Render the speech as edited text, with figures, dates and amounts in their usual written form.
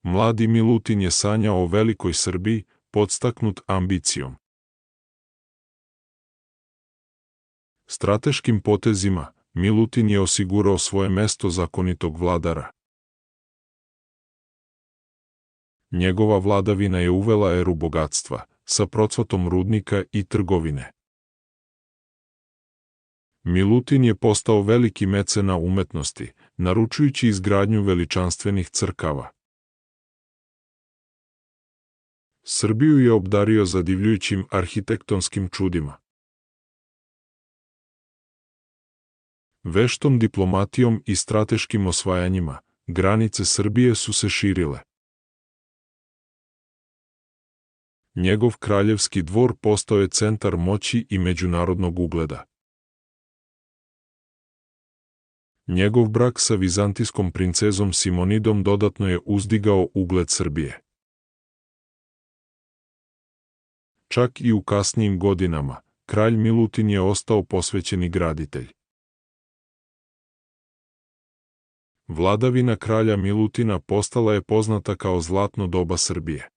Mladi Milutin je sanjao o velikoj Srbiji, podstaknut ambicijom. Strateškim potezima, Milutin je osigurao svoje mesto zakonitog vladara. Njegova vladavina je uvela eru bogatstva, sa procvatom rudnika i trgovine. Milutin je postao veliki mecena umetnosti, naručujući izgradnju veličanstvenih crkava. Srbiju je obdario zadivljujućim arhitektonskim čudima. Veštom diplomatijom i strateškim osvajanjima, granice Srbije su se širile. Njegov kraljevski dvor postao je centar moći i međunarodnog ugleda. Njegov brak sa vizantijskom princezom Simonidom dodatno je uzdigao ugled Srbije. Čak i u kasnijim godinama, kralj Milutin je ostao posvećeni graditelj. Vladavina kralja Milutina postala je poznata kao zlatno doba Srbije.